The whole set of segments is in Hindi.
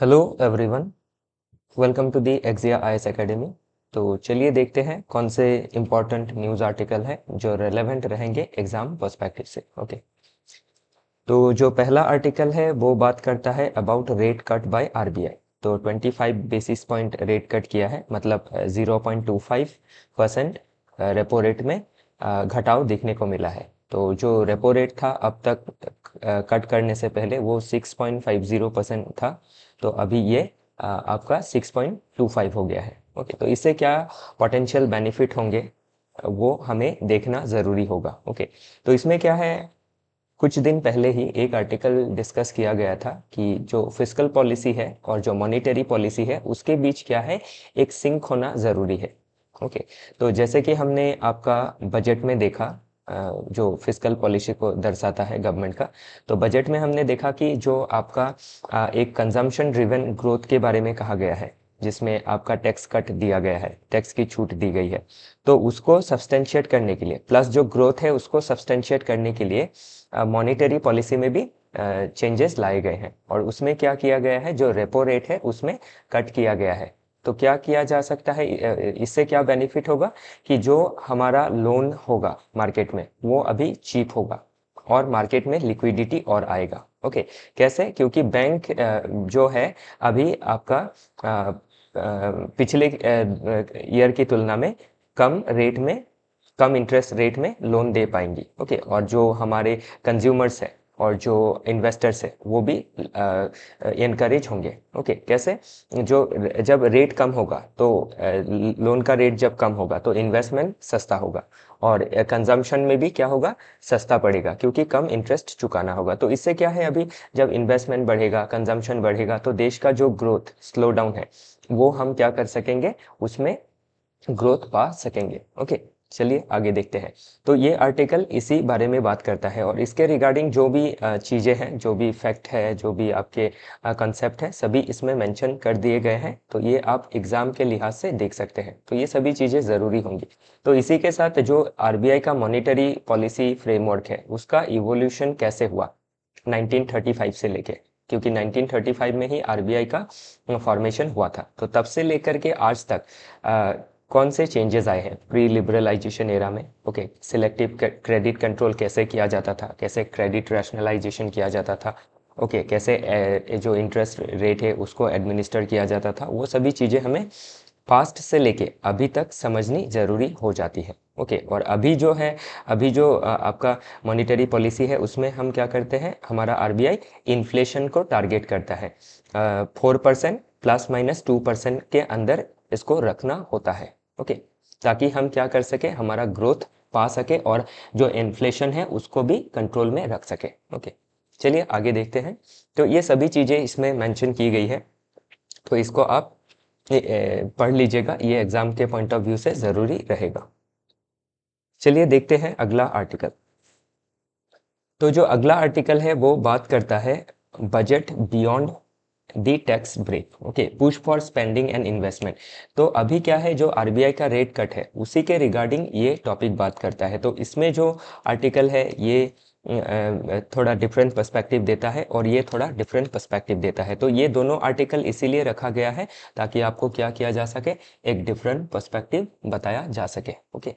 Hello everyone, welcome to the Exia IAS Academy. तो चलिए देखते हैं कौन से इम्पोर्टेंट न्यूज़ आर्टिकल है जो रेलेवेंट रहेंगे एग्जाम पर्सपेक्टिव से। ओके, तो जो पहला आर्टिकल है वो बात करता है about rate cut by RBI. तो 25 बेसिस पॉइंट रेट कट किया है, मतलब 0.25% रेपो रेट में घटाव देखने को मिला है। तो जो रेपो रेट था अब तक कट करने से पहले वो 6.50% था, तो अभी ये आपका 6.25 हो गया है। ओके, तो इससे क्या पोटेंशियल बेनिफिट होंगे वो हमें देखना ज़रूरी होगा। ओके, तो इसमें क्या है, कुछ दिन पहले ही एक आर्टिकल डिस्कस किया गया था कि जो फिस्कल पॉलिसी है और जो मॉनेटरी पॉलिसी है उसके बीच क्या है, एक सिंक होना ज़रूरी है। ओके, तो जैसे कि हमने आपका बजट में देखा, जो फिस्कल पॉलिसी को दर्शाता है गवर्नमेंट का, तो बजट में हमने देखा कि जो आपका एक कंजम्पशन ड्रिवन ग्रोथ के बारे में कहा गया है, जिसमें आपका टैक्स कट दिया गया है, टैक्स की छूट दी गई है। तो उसको सब्सटेंशिएट करने के लिए, प्लस जो ग्रोथ है उसको सब्सटेंशिएट करने के लिए मॉनेटरी पॉलिसी में भी चेंजेस लाए गए हैं। और उसमें क्या किया गया है, जो रेपो रेट है उसमें कट किया गया है। तो क्या किया जा सकता है, इससे क्या बेनिफिट होगा कि जो हमारा लोन होगा मार्केट में वो अभी चीप होगा और मार्केट में लिक्विडिटी और आएगा। ओके, कैसे? क्योंकि बैंक जो है अभी आपका पिछले ईयर की तुलना में कम रेट में, कम इंटरेस्ट रेट में लोन दे पाएंगी। ओके, और जो हमारे कंज्यूमर्स है और जो इन्वेस्टर्स है वो भी इनकरेज होंगे। ओके, कैसे? जो जब रेट कम होगा तो लोन का रेट जब कम होगा तो इन्वेस्टमेंट सस्ता होगा और कंजम्पशन में भी क्या होगा, सस्ता पड़ेगा क्योंकि कम इंटरेस्ट चुकाना होगा। तो इससे क्या है, अभी जब इन्वेस्टमेंट बढ़ेगा, कंजम्पशन बढ़ेगा, तो देश का जो ग्रोथ स्लो डाउन है वो हम क्या कर सकेंगे, उसमें ग्रोथ पा सकेंगे। ओके, चलिए आगे देखते हैं। तो ये आर्टिकल इसी बारे में बात करता है और इसके रिगार्डिंग जो भी चीज़ें हैं, जो भी फैक्ट है, जो भी आपके कंसेप्ट है, सभी इसमें मेंशन कर दिए गए हैं। तो ये आप एग्ज़ाम के लिहाज से देख सकते हैं, तो ये सभी चीज़ें ज़रूरी होंगी। तो इसी के साथ जो आरबीआई का मॉनेटरी पॉलिसी फ्रेमवर्क है उसका इवोल्यूशन कैसे हुआ 1935 से लेके, क्योंकि 1935 में ही आरबीआई का फॉर्मेशन हुआ था। तो तब से लेकर के आज तक कौन से चेंजेस आए हैं प्री लिबरलाइजेशन एरा में। ओके, सिलेक्टिव क्रेडिट कंट्रोल कैसे किया जाता था, कैसे क्रेडिट रैशनलाइजेशन किया जाता था, ओके, कैसे जो इंटरेस्ट रेट है उसको एडमिनिस्टर किया जाता था, वो सभी चीज़ें हमें पास्ट से लेके अभी तक समझनी ज़रूरी हो जाती है। ओके, और अभी जो है, अभी जो आपका मॉनेटरी पॉलिसी है उसमें हम क्या करते हैं, हमारा आरबीआई इन्फ्लेशन को टारगेट करता है 4% ±2% के अंदर इसको रखना होता है। ओके, ताकि हम क्या कर सके, हमारा ग्रोथ पा सके और जो इन्फ्लेशन है उसको भी कंट्रोल में रख सके। ओके, चलिए आगे देखते हैं। तो ये सभी चीज़ें इसमें मेंशन की गई है, तो इसको आप पढ़ लीजिएगा, ये एग्जाम के पॉइंट ऑफ व्यू से ज़रूरी रहेगा। चलिए देखते हैं अगला आर्टिकल। तो जो अगला आर्टिकल है वो बात करता है budget beyond the tax break. Okay, push for spending and investment. तो अभी क्या है, जो आरबीआई का रेट कट है उसी के रिगार्डिंग ये टॉपिक बात करता है। तो इसमें जो आर्टिकल है ये थोड़ा डिफरेंट पर्सपेक्टिव देता है और ये थोड़ा डिफरेंट पर्सपेक्टिव देता है। तो ये दोनों आर्टिकल इसीलिए रखा गया है ताकि आपको क्या किया जा सके, एक डिफरेंट पर्सपेक्टिव बताया जा सके। ओके,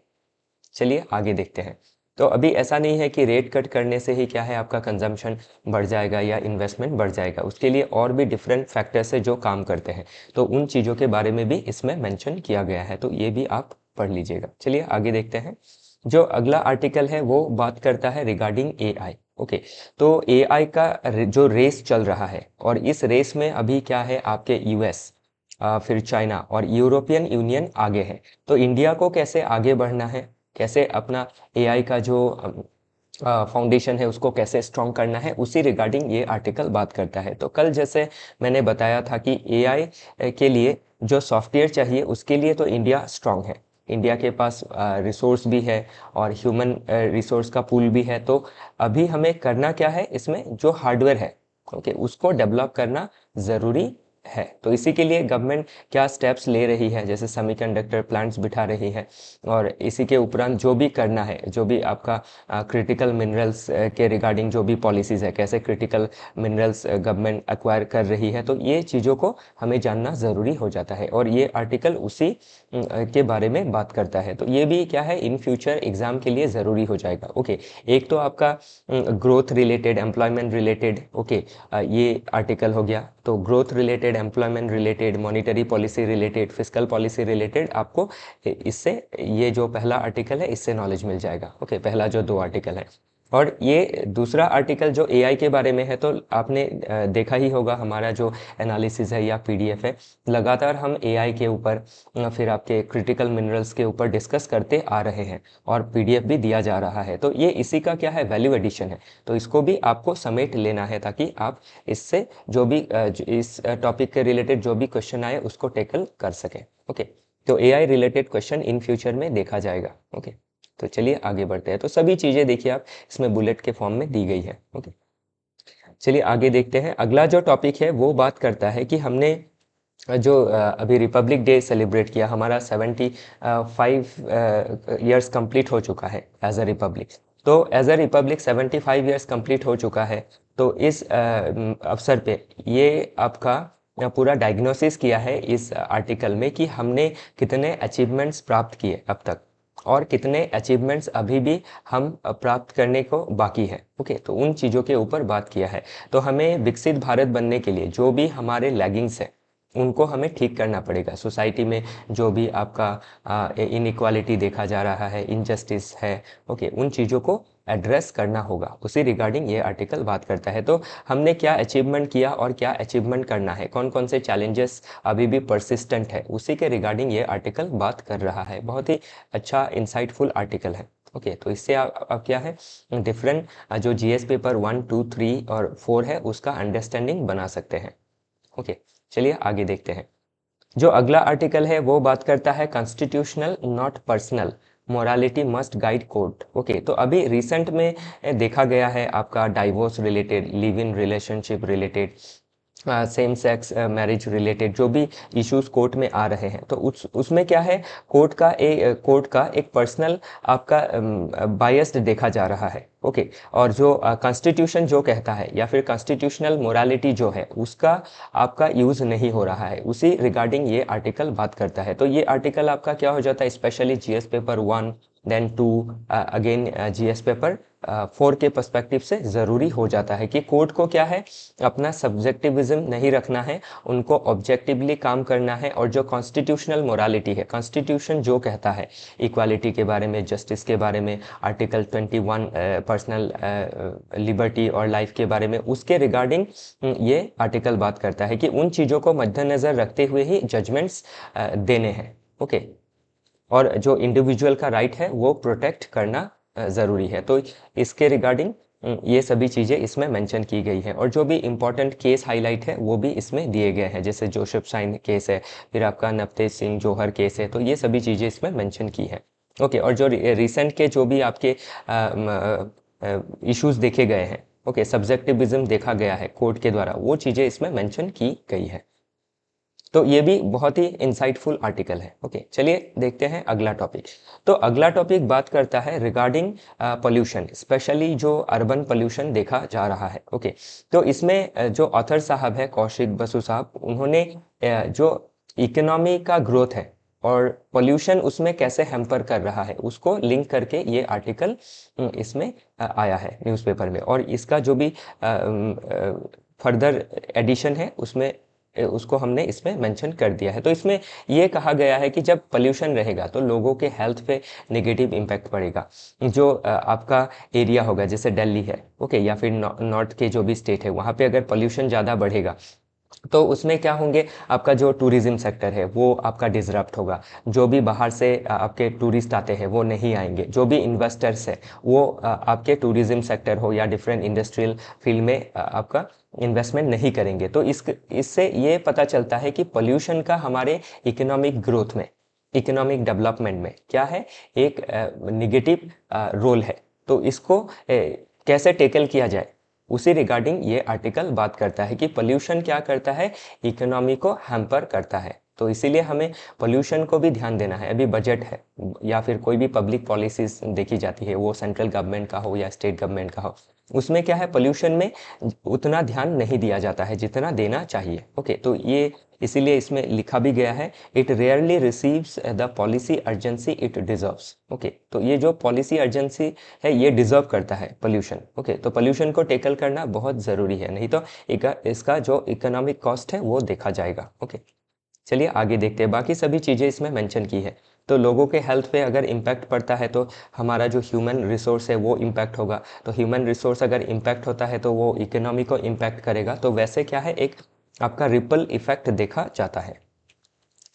चलिए आगे देखते हैं। तो अभी ऐसा नहीं है कि रेट कट करने से ही क्या है, आपका कंजम्पशन बढ़ जाएगा या इन्वेस्टमेंट बढ़ जाएगा। उसके लिए और भी डिफरेंट फैक्टर्स है जो काम करते हैं, तो उन चीज़ों के बारे में भी इसमें मेंशन किया गया है, तो ये भी आप पढ़ लीजिएगा। चलिए आगे देखते हैं। जो अगला आर्टिकल है वो बात करता है रिगार्डिंग एआई। ओके, तो एआई का जो रेस चल रहा है, और इस रेस में अभी क्या है, आपके यूएस, फिर चाइना और यूरोपियन यूनियन आगे है। तो इंडिया को कैसे आगे बढ़ना है, कैसे अपना एआई का जो फाउंडेशन है उसको कैसे स्ट्रॉन्ग करना है, उसी रिगार्डिंग ये आर्टिकल बात करता है। तो कल जैसे मैंने बताया था कि एआई के लिए जो सॉफ्टवेयर चाहिए उसके लिए तो इंडिया स्ट्रॉन्ग है, इंडिया के पास रिसोर्स भी है और ह्यूमन रिसोर्स का पूल भी है। तो अभी हमें करना क्या है, इसमें जो हार्डवेयर है, ओके, उसको डेवलप करना ज़रूरी है। तो इसी के लिए गवर्नमेंट क्या स्टेप्स ले रही है, जैसे सेमीकंडक्टर प्लांट्स बिठा रही है, और इसी के उपरांत जो भी करना है, जो भी आपका क्रिटिकल मिनरल्स के रिगार्डिंग जो भी पॉलिसीज़ है, कैसे क्रिटिकल मिनरल्स गवर्नमेंट एक्वायर कर रही है, तो ये चीज़ों को हमें जानना ज़रूरी हो जाता है। और ये आर्टिकल उसी के बारे में बात करता है। तो ये भी क्या है, इन फ्यूचर एग्ज़ाम के लिए ज़रूरी हो जाएगा। ओके, एक तो आपका growth related, employment related, okay, ये आर्टिकल हो गया। तो growth related, employment related, monetary policy related, fiscal policy related आपको इससे, ये जो पहला आर्टिकल है इससे नॉलेज मिल जाएगा। ओके, पहला जो 2 आर्टिकल है। और ये दूसरा आर्टिकल जो एआई के बारे में है, तो आपने देखा ही होगा हमारा जो एनालिसिस है या पीडीएफ है, लगातार हम एआई के ऊपर, फिर आपके क्रिटिकल मिनरल्स के ऊपर डिस्कस करते आ रहे हैं, और पीडीएफ भी दिया जा रहा है। तो ये इसी का क्या है, वैल्यू एडिशन है। तो इसको भी आपको समेट लेना है, ताकि आप इससे जो भी इस टॉपिक के रिलेटेड जो भी क्वेश्चन आए उसको टैकल कर सकें। ओके, तो AI related question in future में देखा जाएगा। ओके, तो चलिए आगे बढ़ते हैं। तो सभी चीज़ें देखिए आप इसमें बुलेट के फॉर्म में दी गई है। ओके, चलिए आगे देखते हैं। अगला जो टॉपिक है वो बात करता है कि हमने जो अभी रिपब्लिक डे सेलिब्रेट किया, हमारा 75 ईयर्स कंप्लीट हो चुका है एज अ रिपब्लिक। तो as a republic 75 years complete हो चुका है। तो इस अवसर पे ये आपका पूरा डायग्नोसिस किया है इस आर्टिकल में कि हमने कितने अचीवमेंट्स प्राप्त किए अब तक, और कितने अचीवमेंट्स अभी भी हम प्राप्त करने को बाकी है। ओके, तो उन चीज़ों के ऊपर बात किया है। तो हमें विकसित भारत बनने के लिए जो भी हमारे लैगिंग्स है उनको हमें ठीक करना पड़ेगा। सोसाइटी में जो भी आपका इनइक्वालिटी देखा जा रहा है, इनजस्टिस है, ओके, उन चीज़ों को एड्रेस करना होगा। उसी रिगार्डिंग ये आर्टिकल बात करता है। तो हमने क्या अचीवमेंट किया और क्या अचीवमेंट करना है, कौन कौन से चैलेंजेस अभी भी परसिस्टेंट है, उसी के रिगार्डिंग ये आर्टिकल बात कर रहा है। बहुत ही अच्छा इंसाइटफुल आर्टिकल है। ओके, तो इससे आप क्या है, डिफरेंट जो जीएस पेपर 1, 2, 3 और 4 है उसका अंडरस्टैंडिंग बना सकते हैं। ओके, चलिए आगे देखते हैं। जो अगला आर्टिकल है वो बात करता है constitutional not personal, morality must guide code. Okay, तो अभी रिसेंट में देखा गया है आपका divorce related, live in relationship related, same sex marriage related जो भी इश्यूज कोर्ट में आ रहे हैं, तो उसमें क्या है, कोर्ट का एक पर्सनल आपका बायस्ड देखा जा रहा है। ओके, और जो कॉन्स्टिट्यूशन जो कहता है या फिर कॉन्स्टिट्यूशनल मोरालिटी जो है उसका आपका यूज़ नहीं हो रहा है, उसी रिगार्डिंग ये आर्टिकल बात करता है। तो ये आर्टिकल आपका क्या हो जाता है, specially GS paper 1 then 2 again GS paper 4 के पर्सपेक्टिव से ज़रूरी हो जाता है कि कोर्ट को क्या है, अपना सब्जेक्टिविज्म नहीं रखना है, उनको ऑब्जेक्टिवली काम करना है। और जो कॉन्स्टिट्यूशनल मोरालिटी है, कॉन्स्टिट्यूशन जो कहता है इक्वालिटी के बारे में, जस्टिस के बारे में, आर्टिकल 21 पर्सनल लिबर्टी और लाइफ के बारे में, उसके रिगार्डिंग ये आर्टिकल बात करता है कि उन चीज़ों को मद्देनज़र रखते हुए ही जजमेंट्स देने हैं। ओके, और जो इंडिविजुअल का राइट है वो प्रोटेक्ट करना ज़रूरी है। तो इसके रिगार्डिंग ये सभी चीज़ें इसमें मेंशन की गई हैं। और जो भी इम्पोर्टेंट केस हाईलाइट है वो भी इसमें दिए गए हैं, जैसे जोसेफ शाइन केस है, फिर आपका नवतेज सिंह जोहर केस है, तो ये सभी चीज़ें इसमें मेंशन की है। ओके, और जो रिसेंट के जो भी आपके इश्यूज देखे गए हैं, ओके, सब्जेक्टिविज्म देखा गया है कोर्ट के द्वारा, वो चीज़ें इसमें मेंशन की गई है। तो ये भी बहुत ही इंसाइटफुल आर्टिकल है। ओके, चलिए देखते हैं अगला टॉपिक। तो अगला टॉपिक बात करता है रिगार्डिंग पोल्यूशन, स्पेशली जो अर्बन पोल्यूशन देखा जा रहा है। ओके, तो इसमें जो ऑथर साहब है कौशिक बसु साहब, उन्होंने जो इकोनॉमी का ग्रोथ है और पोल्यूशन उसमें कैसे हैम्पर कर रहा है उसको लिंक करके ये आर्टिकल इसमें आया है न्यूज़पेपर में। और इसका जो भी फर्दर एडिशन है उसमें उसको हमने इसमें मेंशन कर दिया है। तो इसमें ये कहा गया है कि जब पोल्यूशन रहेगा तो लोगों के हेल्थ पे नेगेटिव इम्पैक्ट पड़ेगा। जो आपका एरिया होगा, जैसे दिल्ली है, ओके, या फिर नॉर्थ के जो भी स्टेट है, वहाँ पे अगर पोल्यूशन ज़्यादा बढ़ेगा तो उसमें क्या होंगे, आपका जो टूरिज्म सेक्टर है वो आपका डिसरप्ट होगा। जो भी बाहर से आपके टूरिस्ट आते हैं वो नहीं आएंगे। जो भी इन्वेस्टर्स है वो आपके टूरिज्म सेक्टर हो या डिफरेंट इंडस्ट्रियल फील्ड में आपका इन्वेस्टमेंट नहीं करेंगे। तो इससे ये पता चलता है कि पोल्यूशन का हमारे इकोनॉमिक ग्रोथ में, इकोनॉमिक डेवलपमेंट में क्या है, एक निगेटिव रोल है। तो इसको कैसे टेकल किया जाए उसी रिगार्डिंग ये आर्टिकल बात करता है कि पोल्यूशन क्या करता है, इकोनॉमी को हैम्पर करता है। तो इसीलिए हमें पोल्यूशन को भी ध्यान देना है। अभी बजट है या फिर कोई भी पब्लिक पॉलिसीज देखी जाती है, वो सेंट्रल गवर्नमेंट का हो या स्टेट गवर्नमेंट का हो, उसमें क्या है, पोल्यूशन में उतना ध्यान नहीं दिया जाता है जितना देना चाहिए। ओके, तो ये इसीलिए इसमें लिखा भी गया है, it rarely receives the policy urgency it deserves. Okay, तो ये जो पॉलिसी अर्जेंसी है ये डिजर्व करता है पोल्यूशन। ओके, तो पोल्यूशन को टेकल करना बहुत ज़रूरी है, नहीं तो इसका जो इकोनॉमिक कॉस्ट है वो देखा जाएगा। ओके, चलिए आगे देखते हैं। बाकी सभी चीज़ें इसमें मेंशन की है। तो लोगों के हेल्थ पे अगर इम्पैक्ट पड़ता है तो हमारा जो ह्यूमन रिसोर्स है वो इम्पैक्ट होगा। तो ह्यूमन रिसोर्स अगर इम्पैक्ट होता है तो वो इकोनॉमी को इम्पैक्ट करेगा। तो वैसे क्या है, एक आपका रिपल इफेक्ट देखा जाता है।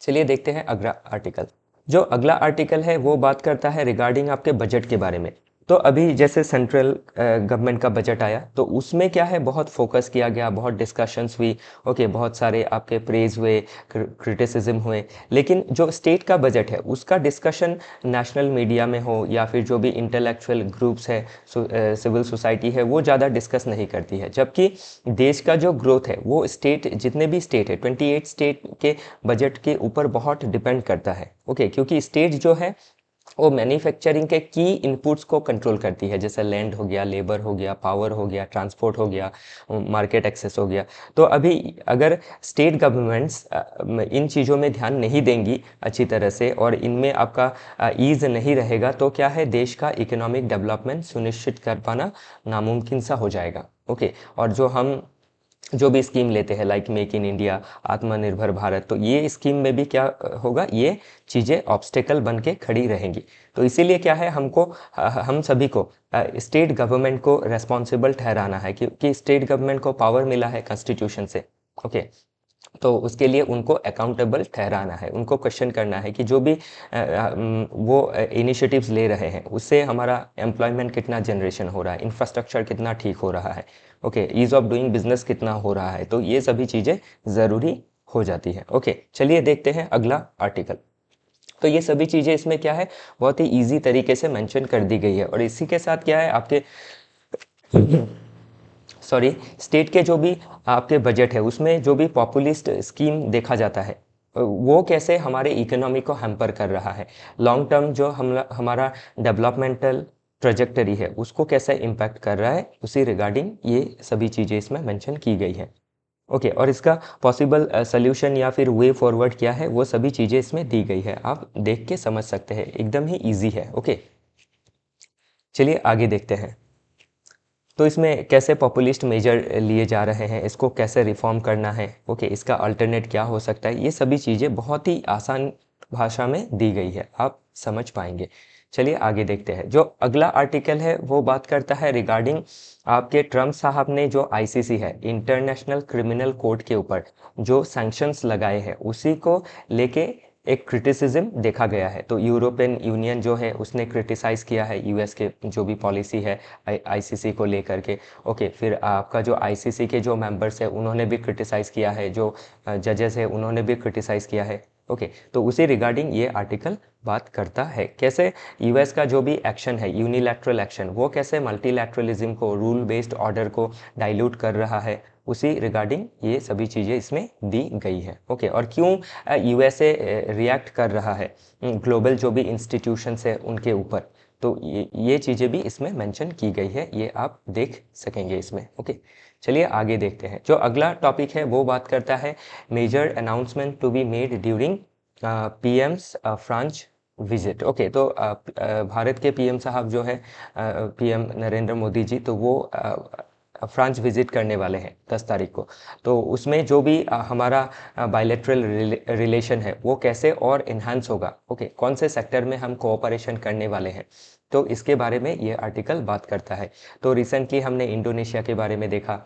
चलिए देखते हैं अगला आर्टिकल। जो अगला आर्टिकल है वो बात करता है रिगार्डिंग आपके बजट के बारे में। तो अभी जैसे सेंट्रल गवर्नमेंट का बजट आया तो उसमें क्या है, बहुत फोकस किया गया, बहुत डिस्कशंस हुई। ओके, बहुत सारे आपके प्रेज हुए, क्रिटिसिज्म हुए। लेकिन जो स्टेट का बजट है उसका डिस्कशन नेशनल मीडिया में हो या फिर जो भी इंटेलेक्चुअल ग्रुप्स है, सिविल सोसाइटी है, वो ज़्यादा डिस्कस नहीं करती है। जबकि देश का जो ग्रोथ है वो स्टेट, जितने भी स्टेट है 28 स्टेट के बजट के ऊपर बहुत डिपेंड करता है। ओके, क्योंकि स्टेट जो है वो मैन्युफैक्चरिंग के की इनपुट्स को कंट्रोल करती है, जैसे लैंड हो गया, लेबर हो गया, पावर हो गया, ट्रांसपोर्ट हो गया, मार्केट एक्सेस हो गया। तो अभी अगर स्टेट गवर्नमेंट्स इन चीज़ों में ध्यान नहीं देंगी अच्छी तरह से और इनमें आपका ईज नहीं रहेगा तो क्या है, देश का इकोनॉमिक डेवलपमेंट सुनिश्चित कर पाना नामुमकिन सा हो जाएगा। ओके, और जो भी स्कीम लेते हैं लाइक मेक इन इंडिया, आत्मनिर्भर भारत, तो ये स्कीम में भी क्या होगा, ये चीज़ें ऑब्स्टेकल बन के खड़ी रहेंगी। तो इसीलिए क्या है, हम सभी को स्टेट गवर्नमेंट को रेस्पॉन्सिबल ठहराना है, क्योंकि स्टेट गवर्नमेंट को पावर मिला है कॉन्स्टिट्यूशन से। ओके, तो उसके लिए उनको अकाउंटेबल ठहराना है, उनको क्वेश्चन करना है कि जो भी वो इनिशिएटिव्स ले रहे हैं उससे हमारा एम्प्लॉयमेंट कितना जनरेशन हो रहा है, इंफ्रास्ट्रक्चर कितना ठीक हो रहा है, okay, ease of doing business कितना हो रहा है। तो ये सभी चीज़ें ज़रूरी हो जाती है। ओके, चलिए देखते हैं अगला आर्टिकल। तो ये सभी चीज़ें इसमें क्या है, बहुत ही ईजी तरीके से मेंशन कर दी गई है। और इसी के साथ क्या है, आपके सॉरी, स्टेट के जो भी आपके बजट है उसमें जो भी पॉपुलिस्ट स्कीम देखा जाता है वो कैसे हमारे इकोनॉमी को हैम्पर कर रहा है, लॉन्ग टर्म जो हमारा डेवलपमेंटल ट्रेजेक्टरी है उसको कैसे इम्पैक्ट कर रहा है, उसी रिगार्डिंग ये सभी चीज़ें इसमें मेंशन की गई है। ओके, और इसका पॉसिबल सल्यूशन या फिर वे फॉरवर्ड क्या है, वो सभी चीज़ें इसमें दी गई है, आप देख के समझ सकते हैं, एकदम ही ईजी है। ओके, चलिए आगे देखते हैं। तो इसमें कैसे पॉपुलिस्ट मेजर लिए जा रहे हैं, इसको कैसे रिफॉर्म करना है, ओके, इसका अल्टरनेट क्या हो सकता है, ये सभी चीज़ें बहुत ही आसान भाषा में दी गई है, आप समझ पाएंगे। चलिए आगे देखते हैं। जो अगला आर्टिकल है वो बात करता है रिगार्डिंग आपके ट्रम्प साहब ने जो आईसीसी है, इंटरनेशनल क्रिमिनल कोर्ट के ऊपर जो सैंक्शंस लगाए हैं उसी को लेके एक क्रिटिसिज्म देखा गया है। तो यूरोपियन यूनियन जो है उसने क्रिटिसाइज़ किया है यूएस के जो भी पॉलिसी है आईसीसी को लेकर के। ओके, फिर आपका जो आईसीसी के जो मेंबर्स है उन्होंने भी क्रिटिसाइज़ किया है, जो जजेस है उन्होंने भी क्रिटिसाइज़ किया है। ओके, तो उसी रिगार्डिंग ये आर्टिकल बात करता है कैसे यूएस का जो भी एक्शन है, यूनिलैटरल एक्शन, वो कैसे मल्टीलैटरलिज्म को, रूल बेस्ड ऑर्डर को डाइल्यूट कर रहा है, उसी रिगार्डिंग ये सभी चीज़ें इसमें दी गई है। ओके, और क्यों यूएसए रिएक्ट कर रहा है ग्लोबल जो भी इंस्टीट्यूशंस है उनके ऊपर, तो ये चीज़ें भी इसमें मेंशन की गई है, ये आप देख सकेंगे इसमें। ओके, चलिए आगे देखते हैं। जो अगला टॉपिक है वो बात करता है major announcement to be made during PM's French visit. Okay, तो भारत के पीएम साहब जो है पीएम नरेंद्र मोदी जी, तो वो फ्रांस विजिट करने वाले हैं 10 तारीख को। तो उसमें जो भी हमारा बायलैटरल रिलेशन है वो कैसे और इन्हांस होगा, ओके, कौन से सेक्टर में हम कोऑपरेशन करने वाले हैं, तो इसके बारे में ये आर्टिकल बात करता है। तो रिसेंटली हमने इंडोनेशिया के बारे में देखा,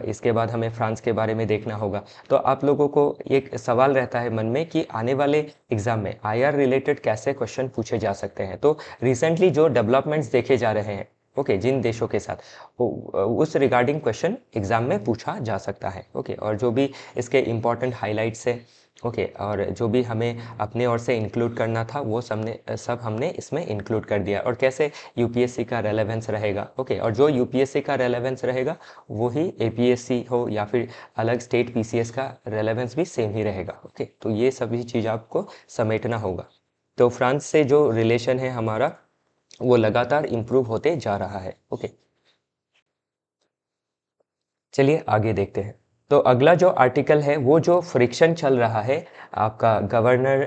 इसके बाद हमें फ्रांस के बारे में देखना होगा। तो आप लोगों को एक सवाल रहता है मन में कि आने वाले एग्जाम में आईआर रिलेटेड कैसे क्वेश्चन पूछे जा सकते हैं। तो रिसेंटली जो डेवलपमेंट्स देखे जा रहे हैं, ओके, जिन देशों के साथ उस रिगार्डिंग क्वेश्चन एग्जाम में पूछा जा सकता है। ओके, और जो भी इसके इम्पोर्टेंट हाइलाइट्स है, ओके, और जो भी हमें अपने ओर से इंक्लूड करना था वो सब हमने इसमें इंक्लूड कर दिया। और कैसे यूपीएससी का रेलेवेंस रहेगा, ओके, और जो यूपीएससी का रेलेवेंस रहेगा वही एपीएससी हो या फिर अलग स्टेट पीसीएस का रेलेवेंस भी सेम ही रहेगा। ओके, तो ये सभी चीज़ आपको समेटना होगा। तो फ्रांस से जो रिलेशन है हमारा वो लगातार इम्प्रूव होते जा रहा है। ओके, चलिए आगे देखते हैं। तो अगला जो आर्टिकल है वो जो फ्रिक्शन चल रहा है आपका गवर्नर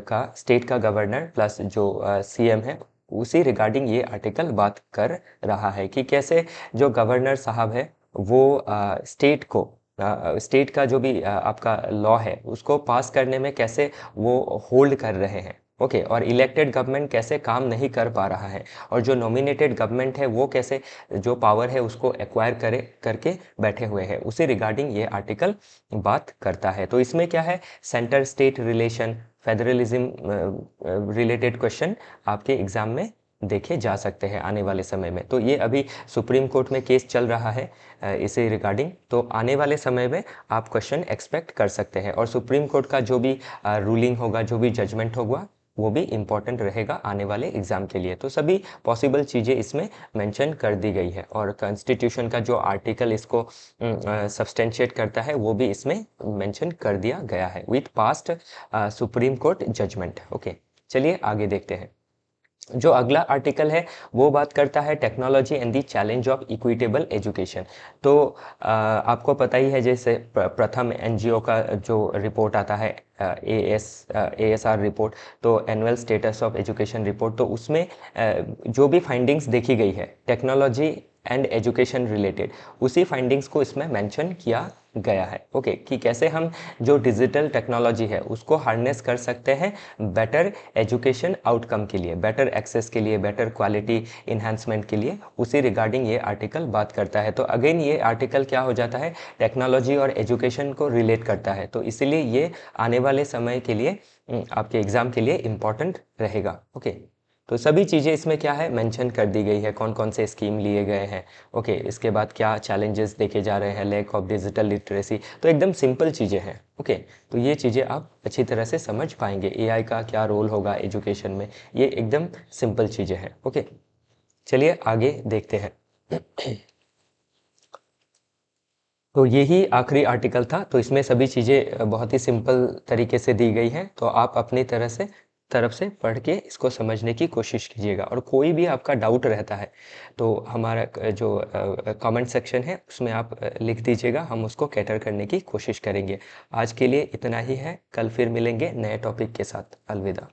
का, स्टेट का गवर्नर प्लस जो सीएम है, उसी रिगार्डिंग ये आर्टिकल बात कर रहा है कि कैसे जो गवर्नर साहब है वो स्टेट का जो भी आपका लॉ है उसको पास करने में कैसे वो होल्ड कर रहे हैं। ओके, और इलेक्टेड गवर्नमेंट कैसे काम नहीं कर पा रहा है, और जो नॉमिनेटेड गवर्नमेंट है वो कैसे जो पावर है उसको एक्वायर करके बैठे हुए हैं, उसी रिगार्डिंग ये आर्टिकल बात करता है। तो इसमें क्या है, centre state relation, federalism related question आपके एग्जाम में देखे जा सकते हैं आने वाले समय में। तो ये अभी सुप्रीम कोर्ट में केस चल रहा है इसे रिगार्डिंग, तो आने वाले समय में आप क्वेश्चन एक्सपेक्ट कर सकते हैं। और सुप्रीम कोर्ट का जो भी रूलिंग होगा, जो भी जजमेंट होगा, वो भी इम्पॉर्टेंट रहेगा आने वाले एग्जाम के लिए। तो सभी पॉसिबल चीज़ें इसमें मेंशन कर दी गई है, और कॉन्स्टिट्यूशन का जो आर्टिकल इसको सब्सटेंशिएट करता है वो भी इसमें मेंशन कर दिया गया है with past Supreme Court judgement. Okay, चलिए आगे देखते हैं। जो अगला आर्टिकल है वो बात करता है technology and the challenge of equitable education. तो आपको पता ही है, जैसे प्रथम एनजीओ का जो रिपोर्ट आता है एएसआर रिपोर्ट, तो annual status of education report, तो उसमें जो भी फाइंडिंग्स देखी गई है टेक्नोलॉजी एंड एजुकेशन रिलेटेड, उसी फाइंडिंग्स को इसमें मेंशन किया गया है। ओके, कि कैसे हम जो डिजिटल टेक्नोलॉजी है उसको हार्नेस कर सकते हैं बेटर एजुकेशन आउटकम के लिए, बेटर एक्सेस के लिए, बेटर क्वालिटी इन्हांसमेंट के लिए, उसी रिगार्डिंग ये आर्टिकल बात करता है। तो अगेन ये आर्टिकल क्या हो जाता है, टेक्नोलॉजी और एजुकेशन को रिलेट करता है, तो इसीलिए ये आने वाले समय के लिए आपके एग्जाम के लिए इम्पॉर्टेंट रहेगा। ओके, तो सभी चीज़ें इसमें क्या है मेंशन कर दी गई है, कौन कौन से स्कीम लिए गए हैं। ओके, इसके बाद क्या चैलेंजेस देखे जा रहे हैं, लैक ऑफ डिजिटल लिटरेसी, तो एकदम सिंपल चीज़ें हैं। ओके, तो ये चीज़ें आप अच्छी तरह से समझ पाएंगे, एआई का क्या रोल होगा एजुकेशन में, ये एकदम सिंपल चीज़ें हैं। ओके, चलिए आगे देखते हैं। तो यही आखिरी आर्टिकल था, तो इसमें सभी चीज़ें बहुत ही सिंपल तरीके से दी गई हैं, तो आप अपनी तरफ से पढ़ के इसको समझने की कोशिश कीजिएगा। और कोई भी आपका डाउट रहता है तो हमारा जो कमेंट सेक्शन है उसमें आप लिख दीजिएगा, हम उसको कैटर करने की कोशिश करेंगे। आज के लिए इतना ही है, कल फिर मिलेंगे नए टॉपिक के साथ। अलविदा।